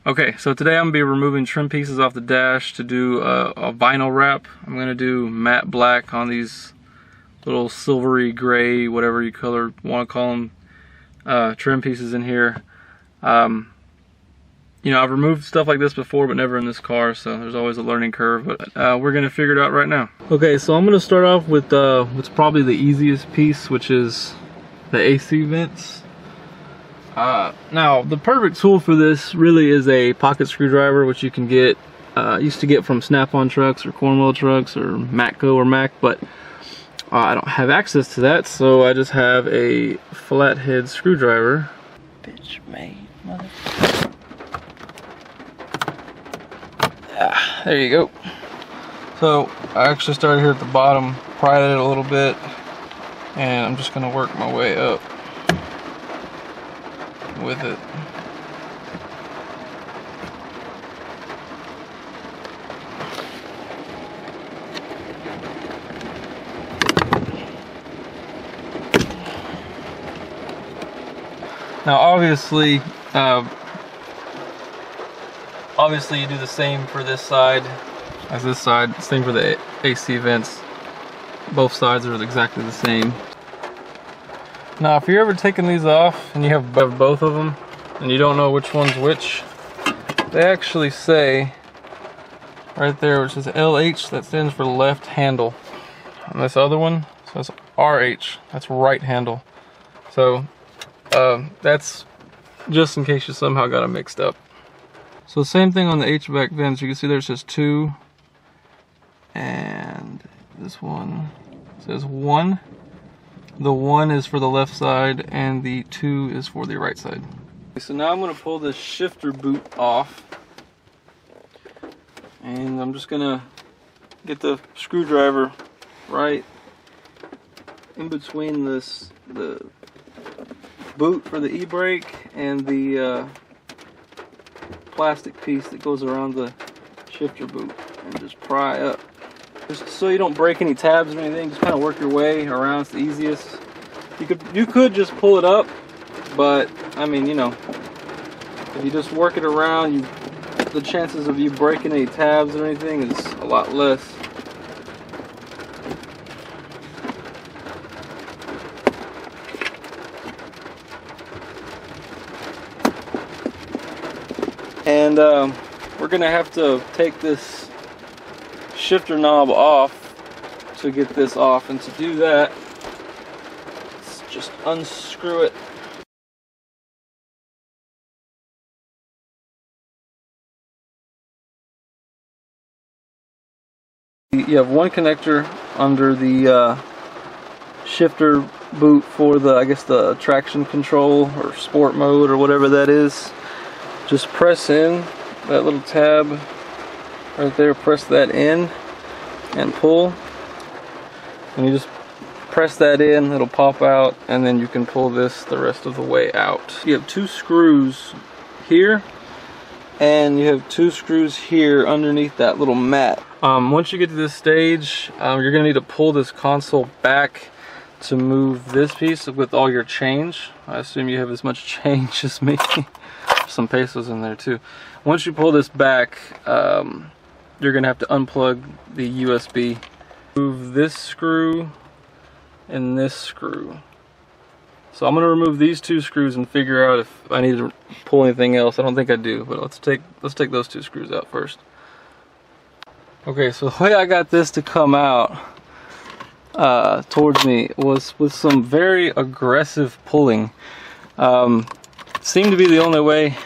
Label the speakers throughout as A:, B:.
A: Okay, so today I'm going to be removing trim pieces off the dash to do a vinyl wrap. I'm going to do matte black on these little silvery gray, whatever you want to call them, trim pieces in here. You know, I've removed stuff like this before, but never in this car, so there's always a learning curve, but we're going to figure it out right now. Okay, so I'm going to start off with what's probably the easiest piece, which is the AC vents. Now, the perfect tool for this really is a pocket screwdriver, which you can get, used to get from Snap-on trucks or Cornwell trucks or Matco or Mac, but I don't have access to that, so I just have a flathead screwdriver. Bitch made, motherfucker. Ah, there you go. So I actually started here at the bottom, pried it a little bit, and I'm just gonna work my way up with it. Now obviously you do the same for this side as this side, same for the AC vents. Both sides are exactly the same. Now if you're ever taking these off and you have both of them and you don't know which one's which, they actually say right there, which is LH, that stands for left handle. And this other one says RH, that's right handle. So that's just in case you somehow got them mixed up. So same thing on the HVAC vents. You can see there's just 2, and this one says 1. The 1 is for the left side and the 2 is for the right side. So now I'm going to pull this shifter boot off, and I'm just going to get the screwdriver right in between the boot for the e-brake and the plastic piece that goes around the shifter boot, and just pry up. Just so you don't break any tabs or anything, just kind of work your way around. It's the easiest. You could just pull it up, but I mean, you know, if you just work it around, the chances of you breaking any tabs or anything is a lot less. And we're gonna have to take this shifter knob off to get this off, and to do that, let's just unscrew it. You have one connector under the shifter boot for the, I guess, the traction control or sport mode or whatever that is. Just press in that little tab right there, press that in and pull, and you just press that in, it'll pop out, and then you can pull this the rest of the way out. You have 2 screws here, and you have 2 screws here underneath that little mat. Once you get to this stage, you're going to need to pull this console back to move this piece with all your change. I assume you have as much change as me. Some pesos in there too. Once you pull this back, you're gonna have to unplug the USB. Move this screw and this screw. So I'm gonna remove these 2 screws and figure out if I need to pull anything else. I don't think I do, but let's take those 2 screws out first. Okay, so the way I got this to come out towards me was with some very aggressive pulling. Seemed to be the only way.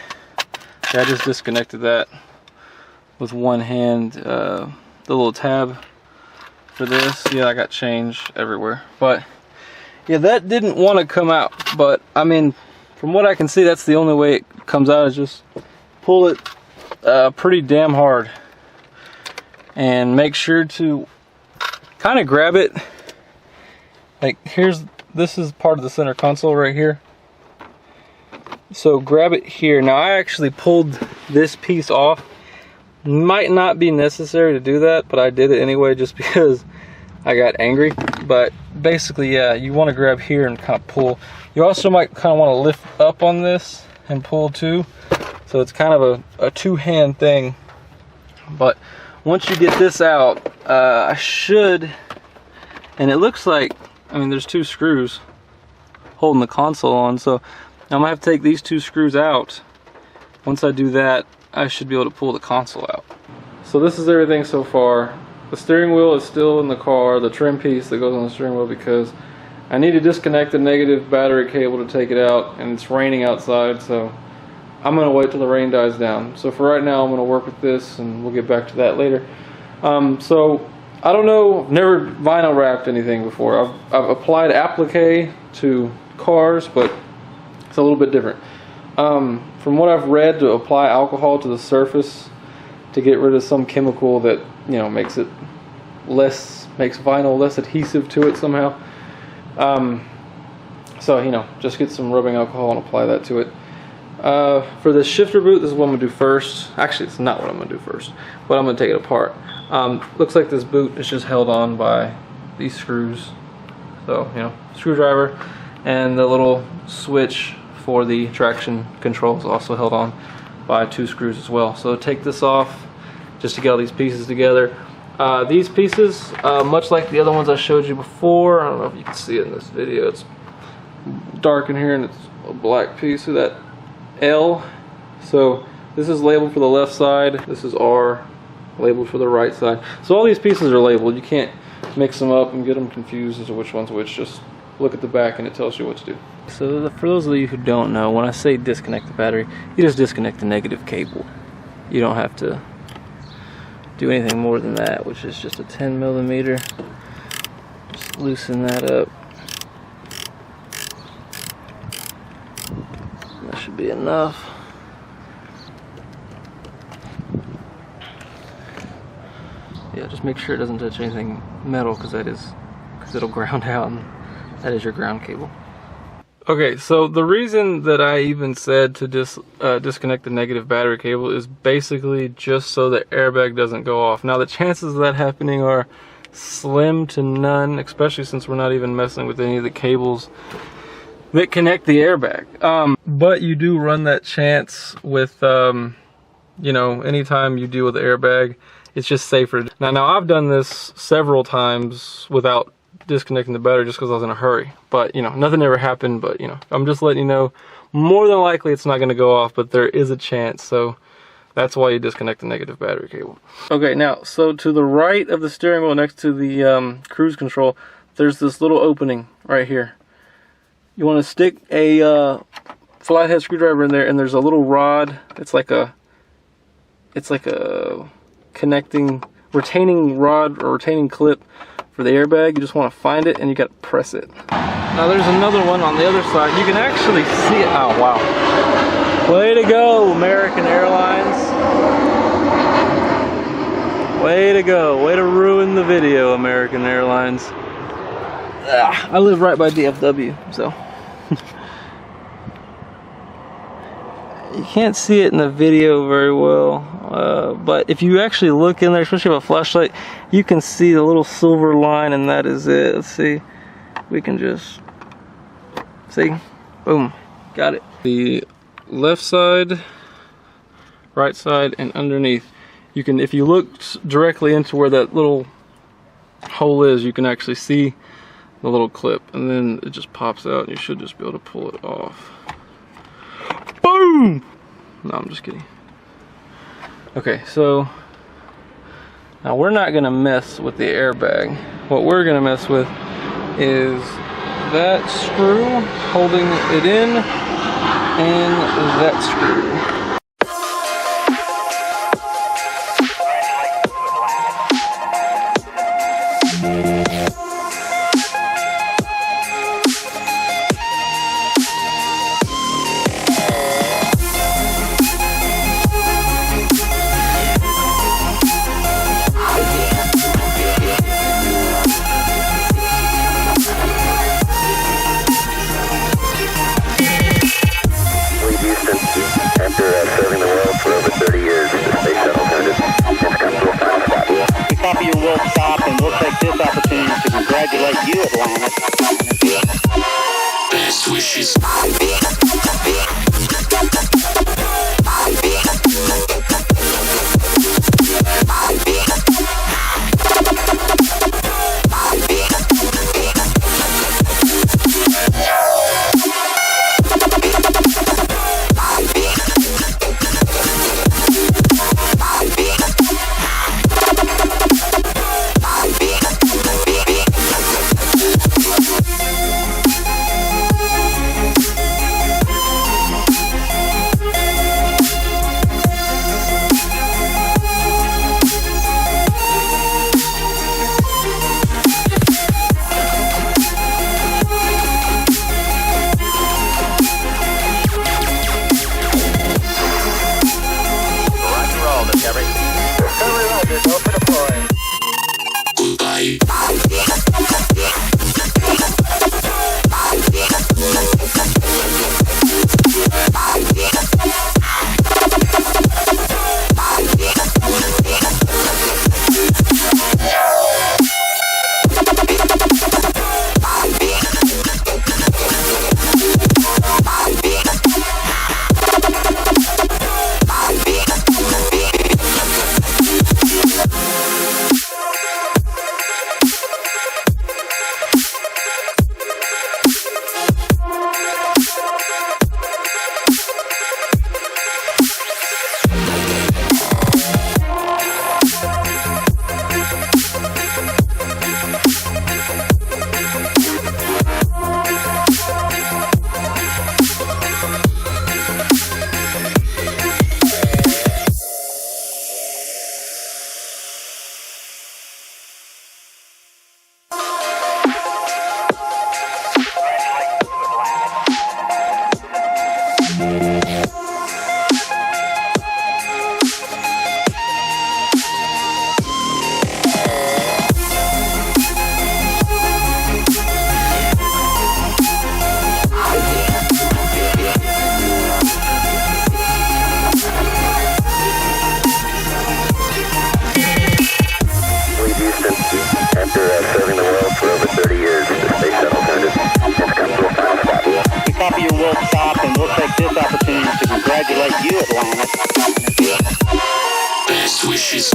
A: Yeah, I just disconnected that with one hand. The little tab for this, yeah, I got change everywhere, but yeah, that didn't want to come out. But I mean, from what I can see, that's the only way it comes out, is just pull it pretty damn hard, and make sure to kind of grab it. Like this is part of the center console right here. So grab it here. Now I actually pulled this piece off. Might not be necessary to do that, but I did it anyway just because I got angry. But basically, yeah, you want to grab here and kind of pull. You also might kind of want to lift up on this and pull too. So it's kind of a two-hand thing. But once you get this out, I should, and it looks like, I mean, there's 2 screws holding the console on, so I'm gonna have to take these 2 screws out. Once I do that, I should be able to pull the console out. So this is everything so far. The steering wheel is still in the car, the trim piece that goes on the steering wheel, because I need to disconnect the negative battery cable to take it out, and it's raining outside, so I'm gonna wait till the rain dies down. So for right now, I'm gonna work with this, and we'll get back to that later. So I don't know, I've never vinyl wrapped anything before. I've applied applique to cars, but it's a little bit different. From what I've read, to apply alcohol to the surface to get rid of some chemical that, you know, makes vinyl less adhesive to it somehow. So, you know, just get some rubbing alcohol and apply that to it. For the shifter boot, this is what I'm gonna do first. Actually, it's not what I'm gonna do first, but I'm gonna take it apart. Looks like this boot is just held on by these screws. So, you know, screwdriver, and the little switch for the traction control is also held on by 2 screws as well. So take this off just to get all these pieces together. These pieces, much like the other ones I showed you before, I don't know if you can see it in this video, it's dark in here and it's a black piece of that L. So this is labeled for the left side, this is R, labeled for the right side. So all these pieces are labeled. You can't mix them up and get them confused as to which one's which. Just look at the back and it tells you what to do. So for those of you who don't know, when I say disconnect the battery, you just disconnect the negative cable. You don't have to do anything more than that, which is just a 10mm. Just loosen that up. That should be enough. Yeah, just make sure it doesn't touch anything metal, because it'll ground out, and that is your ground cable. Okay, so the reason that I even said to disconnect the negative battery cable is basically just so the airbag doesn't go off. Now the chances of that happening are slim to none, especially since we're not even messing with any of the cables that connect the airbag. But you do run that chance with, you know, anytime you deal with the airbag, it's just safer. Now I've done this several times without disconnecting the battery just because I was in a hurry, but you know, nothing ever happened. But you know, I'm just letting you know, more than likely it's not going to go off, but there is a chance, so that's why you disconnect the negative battery cable. Okay, now so to the right of the steering wheel, next to the cruise control, there's this little opening right here. You want to stick a flathead screwdriver in there, and there's a little rod. It's like a connecting retaining rod or retaining clip for the airbag. You just want to find it and you got to press it. Now there's another one on the other side. You can actually see it. Oh wow, way to go, American Airlines. Way to go, way to ruin the video, American Airlines. I live right by DFW, so you can't see it in the video very well, but if you actually look in there, especially with a flashlight, you can see the little silver line, and that is it. Let's see, we can just see, boom, got it. The left side, right side, and underneath, you can, if you look directly into where that little hole is, you can actually see the little clip, and then it just pops out, and you should just be able to pull it off. Boom! No, I'm just kidding. Okay, so now we're not gonna mess with the airbag. What we're gonna mess with is that screw holding it in, and that screw.
B: Enter wishes.
C: After serving the world for over 30 years, the space shuttle turned its come to a final stop.
D: We copy your world stop, and we'll take this opportunity to congratulate you, Atlanta.
B: Best wishes.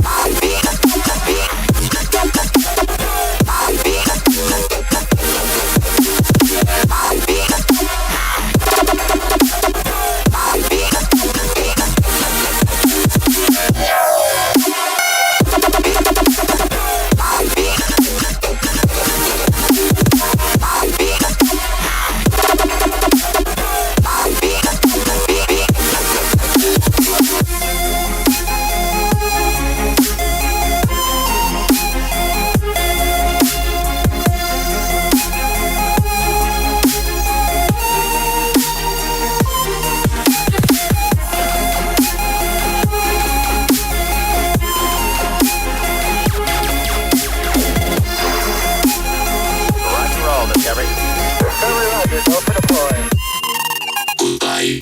B: Goodbye.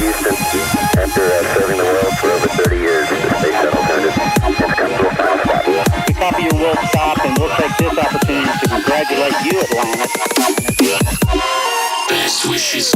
C: Houston. After serving the world for over 30 years, the space shuttle turned has come to a final stop.
D: We copy your world stop, and we'll take this opportunity to congratulate you, Atlanta.
B: Best wishes.